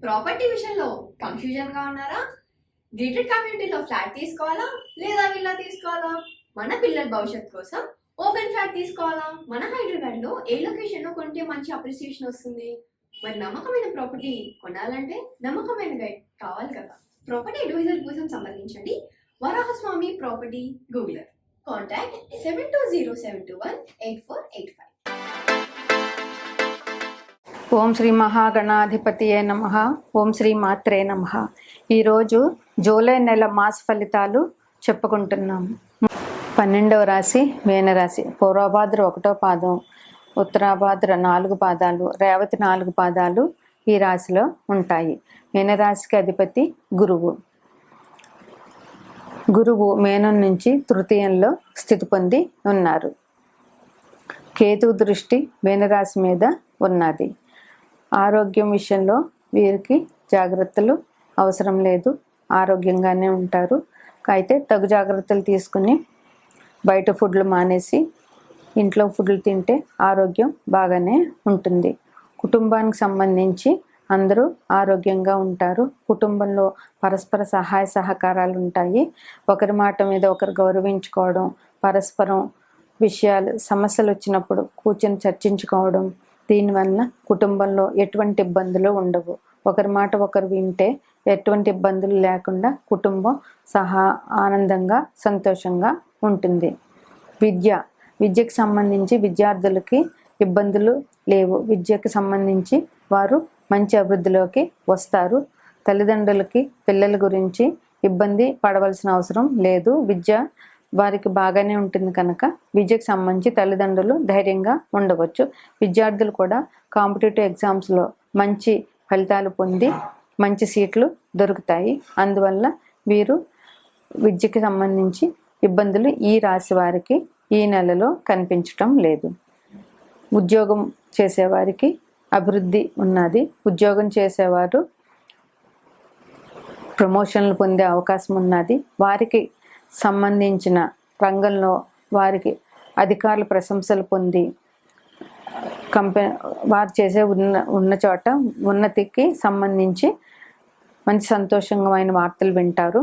Property విషయంలో confusion గా ఉన్నారా? గేటెడ్ కమ్యూనిటీలో ఫ్లాట్ తీసుకోవాలా లేదా విల్లా తీసుకోవాలా? మన పిల్లల భవిష్యత్ కోసం ఓపెన్ ఫ్లాట్ తీసుకోవాలా? మన హైదరాబాద్ లో ఏ లొకేషన్ లో కొంటే మంచి అప్రిసియేషన్ వస్తుంది? మరి నమ్మకమైన ప్రాపర్టీ కొనాలంటే నమ్మకమైన గైడ్ కావాలి కదా. ప్రాపర్టీ అడ్వైజర్ కోసం సంబంధించండి వరాహస్వామి ప్రాపర్టీ గూగులర్. కాంటాక్ట్ 7207218485. ఓం శ్రీ మహాగణాధిపతియే నమః. ఓం శ్రీ మాత్రే నమః. ఈరోజు జూలై నెల మాస ఫలితాలు చెప్పుకుంటున్నాము. 12వ రాశి మీనరాశి. పూర్వభాద్ర 1వ పాదం, ఉత్తరాభాద్ర 4 పాదాలు, రేవతి 4 పాదాలు ఈ రాశిలో ఉంటాయి. మీనరాశికి అధిపతి గురువు. గురువు మేనం నుంచి తృతీయంలో స్థితి పొంది ఉన్నారు. కేతు దృష్టి మీనరాశి మీద ఉన్నది. ఆరోగ్యం విషయంలో వీరికి జాగ్రత్తలు అవసరం లేదు, ఆరోగ్యంగానే ఉంటారు. అయితే తగు జాగ్రత్తలు తీసుకుని బయట ఫుడ్లు మానేసి ఇంట్లో ఫుడ్లు తింటే ఆరోగ్యం బాగానే ఉంటుంది. కుటుంబానికి సంబంధించి అందరూ ఆరోగ్యంగా ఉంటారు. కుటుంబంలో పరస్పర సహాయ సహకారాలు ఉంటాయి. ఒకరి మాట మీద ఒకరు గౌరవించుకోవడం, పరస్పరం విషయాలు సమస్యలు వచ్చినప్పుడు కూర్చొని చర్చించుకోవడం, దీనివల్ల కుటుంబంలో ఎటువంటి ఇబ్బందులు ఉండవు. ఒకరి మాట ఒకరు వింటే ఎటువంటి ఇబ్బందులు లేకుండా కుటుంబం ఆనందంగా సంతోషంగా ఉంటుంది. విద్యకు సంబంధించి విద్యార్థులకి ఇబ్బందులు లేవు. విద్యకు సంబంధించి వారు మంచి అభివృద్ధిలోకి వస్తారు. తల్లిదండ్రులకి పిల్లల గురించి ఇబ్బంది పడవలసిన అవసరం లేదు. విద్య వారికి బాగానే ఉంటుంది కనుక విద్యకు సంబంధించి తల్లిదండ్రులు ధైర్యంగా ఉండవచ్చు. విద్యార్థులు కూడా కాంపిటేటివ్ ఎగ్జామ్స్లో మంచి ఫలితాలు పొంది మంచి సీట్లు దొరుకుతాయి. అందువల్ల వీరు విద్యకి సంబంధించి ఇబ్బందులు ఈ రాశి వారికి ఈ నెలలో కనిపించటం లేదు. ఉద్యోగం చేసేవారికి అభివృద్ధి ఉన్నది. ఉద్యోగం చేసేవారు ప్రమోషన్లు పొందే అవకాశం ఉన్నది. వారికి సంబంధించిన రంగంలో వారికి అధికారుల ప్రశంసలు పొంది వారు చేసే ఉన్న చోట ఉన్నతికి సంబంధించి మంచి సంతోషమైన వార్తలు వింటారు.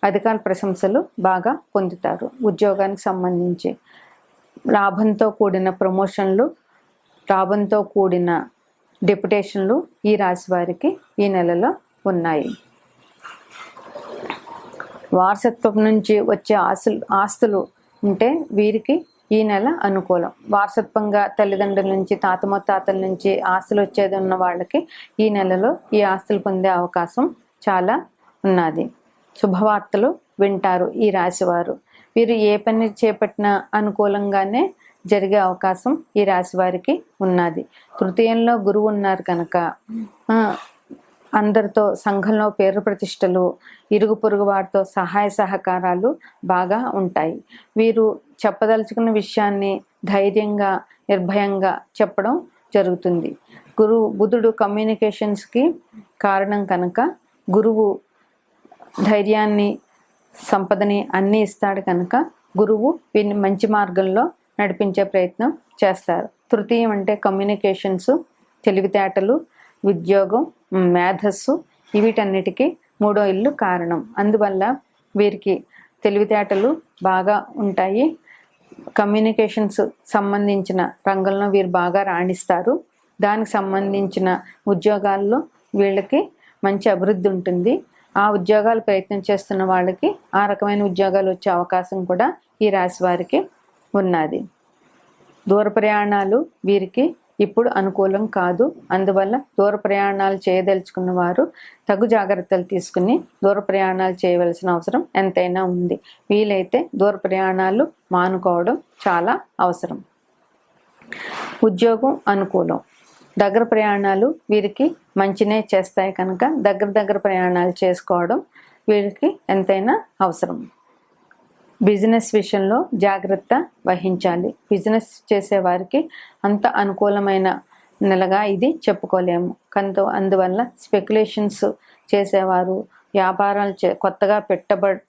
అధికారుల ప్రశంసలు బాగా పొందుతారు. ఉద్యోగానికి సంబంధించి లాభంతో కూడిన ప్రమోషన్లు, లాభంతో కూడిన డెప్యుటేషన్లు ఈ రాశి వారికి ఈ నెలలో ఉన్నాయి. వారసత్వం నుంచి వచ్చే ఆస్తులు ఉంటే వీరికి ఈ నెల అనుకూలం. వారసత్వంగా తల్లిదండ్రుల నుంచి, తాత ముత్తాతల నుంచి ఆస్తులు వచ్చేది ఉన్న వాళ్ళకి ఈ నెలలో ఈ ఆస్తులు పొందే అవకాశం చాలా ఉన్నది. శుభవార్తలు వింటారు ఈ రాశివారు. వీరు ఏ పని చేపట్టినా అనుకూలంగానే జరిగే అవకాశం ఈ రాశి వారికి ఉన్నది. తృతీయంలో గురువు ఉన్నారు కనుక అందరితో సంఘంలో పేరు ప్రతిష్టలు, ఇరుగు పొరుగు వారితో సహాయ సహకారాలు బాగా ఉంటాయి. వీరు చెప్పదలుచుకున్న విషయాన్ని ధైర్యంగా నిర్భయంగా చెప్పడం జరుగుతుంది. బుధుడు కమ్యూనికేషన్స్కి కారణం కనుక గురువు ధైర్యాన్ని, సంపదని అన్నీ ఇస్తాడు కనుక గురువు వీరిని మంచి మార్గంలో నడిపించే ప్రయత్నం చేస్తారు. తృతీయం అంటే కమ్యూనికేషన్స్, తెలివితేటలు, ఉద్యోగం, మేధస్సు, వీటన్నిటికీ 3వ ఇల్లు కారణం. అందువల్ల వీరికి తెలివితేటలు బాగా ఉంటాయి. కమ్యూనికేషన్స్ సంబంధించిన రంగంలో వీరు బాగా రాణిస్తారు. దానికి సంబంధించిన ఉద్యోగాల్లో వీళ్ళకి మంచి అభివృద్ధి ఉంటుంది. ఆ ఉద్యోగాలు ప్రయత్నం చేస్తున్న వాళ్ళకి ఆ రకమైన ఉద్యోగాలు వచ్చే అవకాశం కూడా ఈ రాశి వారికి ఉన్నది. దూర ప్రయాణాలు వీరికి ఇప్పుడు అనుకూలం కాదు. అందువల్ల దూర ప్రయాణాలు చేయదలుచుకున్న వారు తగు జాగ్రత్తలు తీసుకుని దూర ప్రయాణాలు చేయవలసిన అవసరం ఎంతైనా ఉంది. వీలైతే దూర ప్రయాణాలు మానుకోవడం చాలా అవసరం. ఉద్యోగం అనుకూలం. దగ్గర ప్రయాణాలు వీరికి మంచినే చేస్తాయి కనుక దగ్గర ప్రయాణాలు చేసుకోవడం వీరికి ఎంతైనా అవసరం. బిజినెస్ విషయంలో జాగ్రత్త వహించాలి. బిజినెస్ చేసేవారికి అంత అనుకూలమైన నెలగా ఇది చెప్పుకోలేము. అందువల్ల స్పెక్యులేషన్స్ చేసేవారు, వ్యాపారాలు కొత్తగా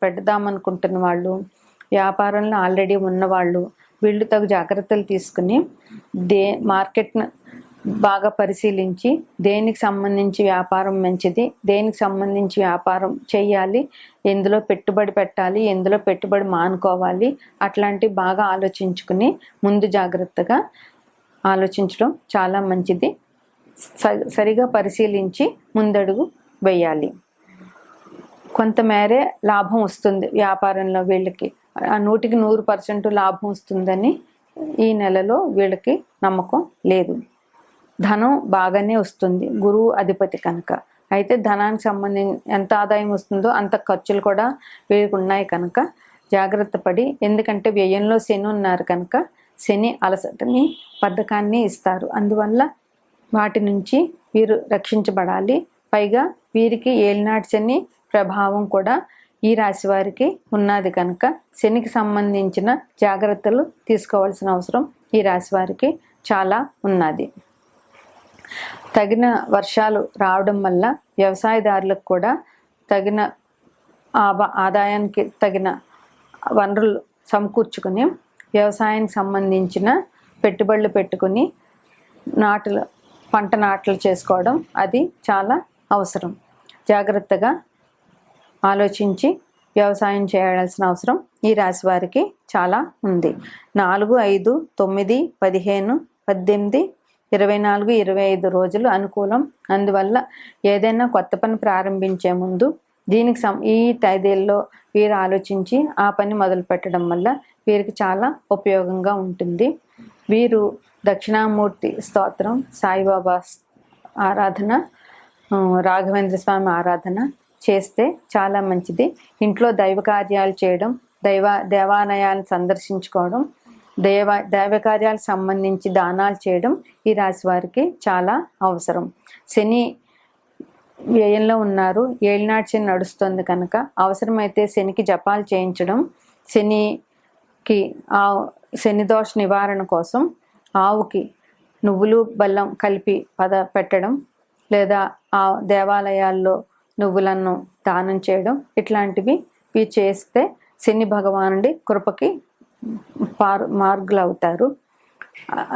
పెడదామనుకుంటున్న వాళ్ళు, వ్యాపారంలో ఆల్రెడీ ఉన్నవాళ్ళు వీళ్ళు తగు జాగ్రత్తలు తీసుకుని మార్కెట్ను బాగా పరిశీలించి దేనికి సంబంధించి వ్యాపారం మంచిది, దేనికి సంబంధించి వ్యాపారం చేయాలి, ఎందులో పెట్టుబడి పెట్టాలి, ఎందులో పెట్టుబడి మానుకోవాలి, అట్లాంటివి బాగా ఆలోచించుకుని ముందు జాగ్రత్తగా ఆలోచించడం చాలా మంచిది. సరిగా పరిశీలించి ముందడుగు వేయాలి. కొంతమేరే లాభం వస్తుంది వ్యాపారంలో, వీళ్ళకి 100% లాభం వస్తుందని ఈ నెలలో వీళ్ళకి నమ్మకం లేదు. ధనం బాగానే వస్తుంది, గురువు అధిపతి కనుక. అయితే ధనానికి సంబంధించి ఎంత ఆదాయం వస్తుందో అంత ఖర్చులు కూడా వీరికి ఉన్నాయి కనుక జాగ్రత్త పడి, ఎందుకంటే వ్యయంలో శని ఉన్నారు కనుక శని అలసటని బద్ధకాన్ని ఇస్తారు. అందువల్ల వాటి నుంచి వీరు రక్షించబడాలి. పైగా వీరికి ఏలినాటి శని ప్రభావం కూడా ఈ రాశి వారికి ఉన్నది కనుక శనికి సంబంధించిన జాగ్రత్తలు తీసుకోవాల్సిన అవసరం ఈ రాశి వారికి చాలా ఉన్నది. తగిన వర్షాలు రావడం వల్ల వ్యవసాయదారులకు కూడా తగిన ఆదాయానికి తగిన వనరులు సమకూర్చుకుని వ్యవసాయానికి సంబంధించిన పెట్టుబడులు పెట్టుకుని పంట నాట్లు చేసుకోవడం అది చాలా అవసరం. జాగ్రత్తగా ఆలోచించి వ్యవసాయం చేయాల్సిన అవసరం ఈ రాశి వారికి చాలా ఉంది. 4, 5, 9, 15, 18, 24, 25 రోజులు అనుకూలం. అందువల్ల ఏదైనా కొత్త పని ప్రారంభించే ముందు దీనికి ఈ తేదీల్లో వీరు ఆలోచించి ఆ పని మొదలు పెట్టడం వల్ల వీరికి చాలా ఉపయోగంగా ఉంటుంది. వీరు దక్షిణామూర్తి స్తోత్రం, సాయిబాబా ఆరాధన, రాఘవేంద్ర స్వామి ఆరాధన చేస్తే చాలా మంచిది. ఇంట్లో దైవ కార్యాలు చేయడం, దేవాలయాలను సందర్శించుకోవడం, దైవ కార్యాలకు సంబంధించి దానాలు చేయడం ఈ రాశి వారికి చాలా అవసరం. శని వ్యయంలో ఉన్నారు, ఏలినాటి శని నడుస్తుంది కనుక అవసరమైతే శనికి జపాలు చేయించడం, శని దోష నివారణ కోసం ఆవుకి నువ్వులు బెల్లం కలిపి పెట్టడం, లేదా ఆ దేవాలయాల్లో నువ్వులను దానం చేయడం, ఇట్లాంటివి చేస్తే శని భగవానుడి కృపకి మార్గులు అవుతారు.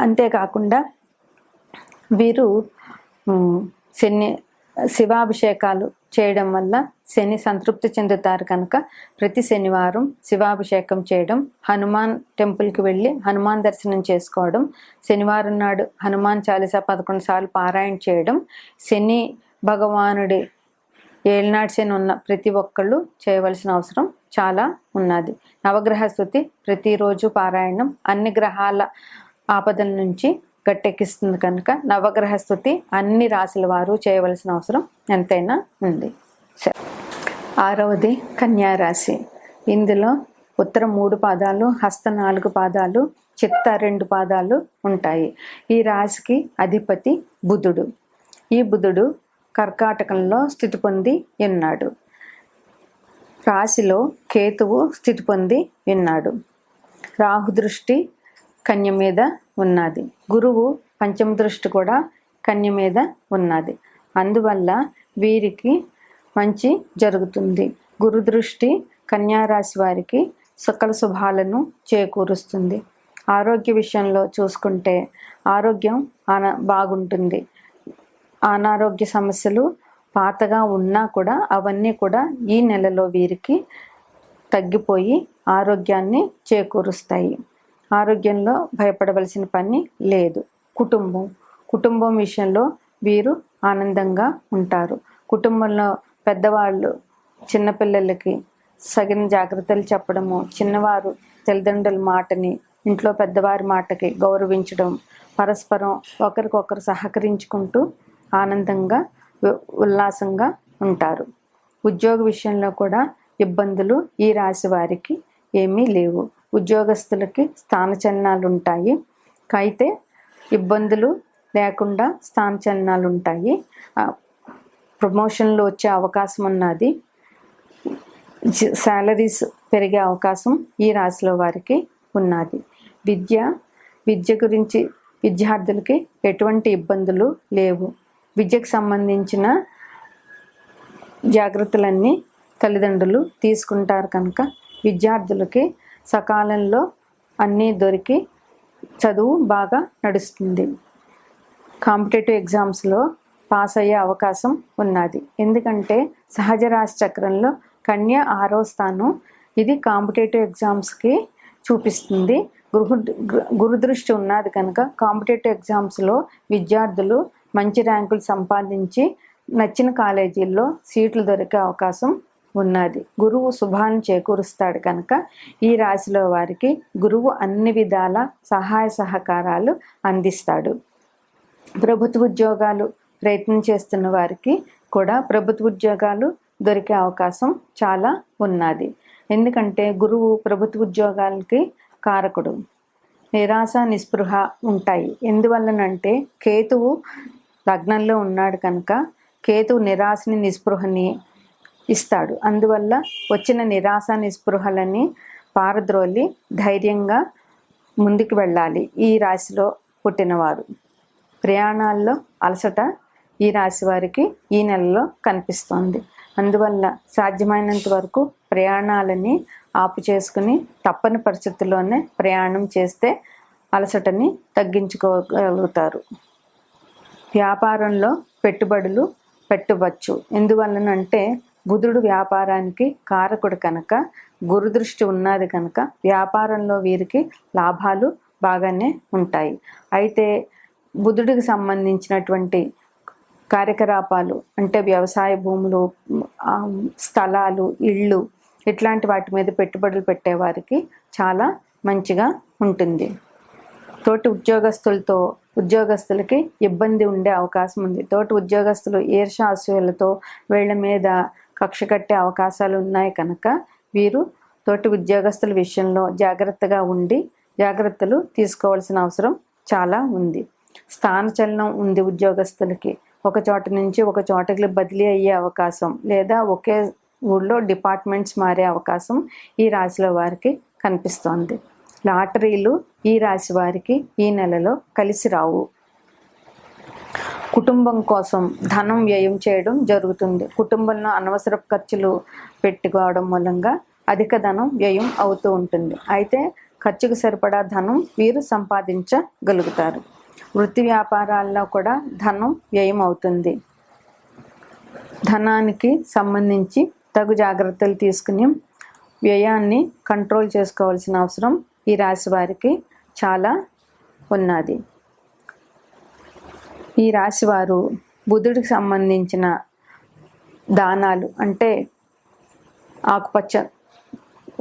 అంతేకాకుండా వీరు శివాభిషేకాలు చేయడం వల్ల శని సంతృప్తి చెందుతారు కనుక ప్రతి శనివారం శివాభిషేకం చేయడం, హనుమాన్ టెంపుల్కి వెళ్ళి హనుమాన్ దర్శనం చేసుకోవడం, శనివారం నాడు హనుమాన్ చాలీసా 11 సార్లు పారాయణ చేయడం, శని భగవానుడి ఏలినాటి శని ఉన్న ప్రతి ఒక్కళ్ళు చేయవలసిన అవసరం చాలా ఉన్నది. నవగ్రహ స్తుతి ప్రతిరోజు పారాయణం అన్ని గ్రహాల ఆపదల నుంచి గట్టెక్కిస్తుంది కనుక నవగ్రహ స్తుతి అన్ని రాశుల వారు చేయవలసిన అవసరం ఎంతైనా ఉంది. సరే, 6వది కన్యా రాశి. ఇందులో ఉత్తర 3 పాదాలు, హస్త 4 పాదాలు, చిత్త 2 పాదాలు ఉంటాయి. ఈ రాశికి అధిపతి బుధుడు. ఈ బుధుడు కర్కాటకంలో స్థితి పొంది ఉన్నాడు. రాశిలో కేతువు స్థితి పొంది ఉన్నాడు. రాహు దృష్టి కన్య మీద ఉన్నది. గురువు పంచమ దృష్టి కూడా కన్య మీద ఉన్నది. అందువల్ల వీరికి మంచి జరుగుతుంది. గురు దృష్టి కన్యా రాశి వారికి సకల శుభాలను చేకూరుస్తుంది. ఆరోగ్య విషయంలో చూసుకుంటే ఆరోగ్యం బాగుంటుంది. అనారోగ్య సమస్యలు పాతగా ఉన్నా కూడా అవన్నీ కూడా ఈ నెలలో వీరికి తగ్గిపోయి ఆరోగ్యాన్ని చేకూరుస్తాయి. ఆరోగ్యంలో భయపడవలసిన పని లేదు. కుటుంబం విషయంలో వీరు ఆనందంగా ఉంటారు. కుటుంబంలో పెద్దవాళ్ళు చిన్నపిల్లలకి సగిన జాగ్రత్తలు చెప్పడము, చిన్నవారు తల్లిదండ్రుల మాటని, ఇంట్లో పెద్దవారి మాటకి గౌరవించడం, పరస్పరం ఒకరికొకరు సహకరించుకుంటూ ఆనందంగా ఉల్లాసంగా ఉంటారు. ఉద్యోగ విషయంలో కూడా ఇబ్బందులు ఈ రాశి వారికి ఏమీ లేవు. ఉద్యోగస్తులకి స్థానచలనాలు ఉంటాయి, అయితే ఇబ్బందులు లేకుండా స్థానచలనాలు ఉంటాయి. ప్రమోషన్లు వచ్చే అవకాశం ఉన్నది. శాలరీస్ పెరిగే అవకాశం ఈ రాశిలో వారికి ఉన్నది. విద్య గురించి విద్యార్థులకి ఎటువంటి ఇబ్బందులు లేవు. విద్యకు సంబంధించిన జాగ్రత్తలన్నీ తల్లిదండ్రులు తీసుకుంటారు కనుక విద్యార్థులకి సకాలంలో అన్నీ దొరికి చదువు బాగా నడుస్తుంది. కాంపిటేటివ్ ఎగ్జామ్స్లో పాస్ అయ్యే అవకాశం ఉన్నది. ఎందుకంటే సహజ రాశి చక్రంలో కన్య 6వ స్థానం, ఇది కాంపిటేటివ్ ఎగ్జామ్స్కి చూపిస్తుంది. గురుదృష్టి ఉన్నది కనుక కాంపిటేటివ్ ఎగ్జామ్స్లో విద్యార్థులు మంచి ర్యాంకులు సంపాదించి నచ్చిన కాలేజీల్లో సీట్లు దొరికే అవకాశం ఉన్నది. గురువు శుభాన్ని చేకూరుస్తాడు కనుక ఈ రాశిలో వారికి గురువు అన్ని విధాల సహాయ సహకారాలు అందిస్తాడు. ప్రభుత్వ ఉద్యోగాలు ప్రయత్నం చేస్తున్న వారికి కూడా ప్రభుత్వ ఉద్యోగాలు దొరికే అవకాశం చాలా ఉన్నది. ఎందుకంటే గురువు ప్రభుత్వ ఉద్యోగాలకి కారకుడు. నిరాశ నిస్పృహ ఉంటాయి. ఎందువల్లనంటే కేతువు లగ్నంలో ఉన్నాడు కనుక కేతువు నిరాశని నిస్పృహని ఇస్తాడు. అందువల్ల వచ్చిన నిరాశ నిస్పృహలని పారద్రోలి ధైర్యంగా ముందుకు వెళ్ళాలి. ఈ రాశిలో పుట్టినవారు ప్రయాణాల్లో అలసట ఈ రాశి వారికి ఈ నెలలో కనిపిస్తోంది. అందువల్ల సాధ్యమైనంత వరకు ప్రయాణాలని ఆపు చేసుకుని తప్పని పరిస్థితుల్లోనే ప్రయాణం చేస్తే అలసటని తగ్గించుకోగలుగుతారు. వ్యాపారంలో పెట్టుబడులు పెట్టవచ్చు. ఎందువల్లనంటే బుధుడు వ్యాపారానికి కారకుడు కనుక గురుదృష్టి ఉన్నది కనుక వ్యాపారంలో వీరికి లాభాలు బాగానే ఉంటాయి. అయితే బుధుడికి సంబంధించినటువంటి కార్యకలాపాలు అంటే వ్యవసాయ భూములు, స్థలాలు, ఇళ్ళు ఇట్లాంటి వాటి మీద పెట్టుబడులు పెట్టేవారికి చాలా మంచిగా ఉంటుంది. తోటి ఉద్యోగస్తులకి ఇబ్బంది ఉండే అవకాశం ఉంది. తోటి ఉద్యోగస్తులు ఈర్ష్యాసూయలతో వీళ్ళ మీద కక్ష కట్టే అవకాశాలు ఉన్నాయి కనుక వీరు తోటి ఉద్యోగస్తుల విషయంలో జాగ్రత్తగా ఉండి జాగ్రత్తలు తీసుకోవాల్సిన అవసరం చాలా ఉంది. స్థానచలనం ఉంది ఉద్యోగస్తులకి. ఒక చోట నుంచి ఒక చోటకి బదిలీ అయ్యే అవకాశం లేదా ఒకే ఊళ్ళో డిపార్ట్మెంట్స్ మారే అవకాశం ఈ రాశిలో వారికి కనిపిస్తోంది. లాటరీలు ఈ రాశి వారికి ఈ నెలలో కలిసి రావు. కుటుంబం కోసం ధనం వ్యయం చేయడం జరుగుతుంది. కుటుంబంలో అనవసర ఖర్చులు పెట్టుకోవడం మూలంగా అధిక ధనం వ్యయం అవుతూ ఉంటుంది. అయితే ఖర్చుకు సరిపడా ధనం వీరు సంపాదించగలుగుతారు. వృత్తి వ్యాపారాల్లో కూడా ధనం వ్యయం అవుతుంది. ధనానికి సంబంధించి తగు జాగ్రత్తలు తీసుకుని వ్యయాన్ని కంట్రోల్ చేసుకోవాల్సిన అవసరం ఈ రాశి వారికి చాలా ఉన్నది. ఈ రాశి వారు బుధుడికి సంబంధించిన దానాలు అంటే ఆకుపచ్చ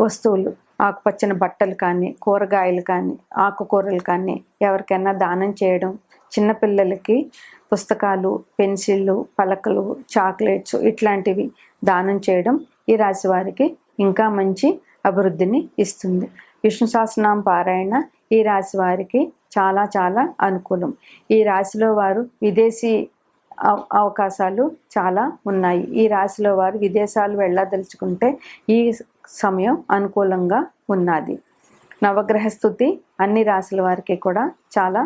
వస్తువులు, ఆకుపచ్చని బట్టలు కానీ, కూరగాయలు కానీ, ఆకుకూరలు కానీ ఎవరికైనా దానం చేయడం, చిన్నపిల్లలకి పుస్తకాలు, పెన్సిళ్ళు, పలకలు, చాక్లెట్స్ ఇట్లాంటివి దానం చేయడం ఈ రాశి వారికి ఇంకా మంచి అభివృద్ధిని ఇస్తుంది. విష్ణు సహస్రనామ పారాయణ ఈ రాశి వారికి చాలా చాలా అనుకూలం. ఈ రాశిలో వారు విదేశీ అవకాశాలు చాలా ఉన్నాయి. ఈ రాశిలో వారు విదేశాలు వెళ్ళదలుచుకుంటే ఈ సమయం అనుకూలంగా ఉన్నది. నవగ్రహ స్థుతి అన్ని రాశుల వారికి కూడా చాలా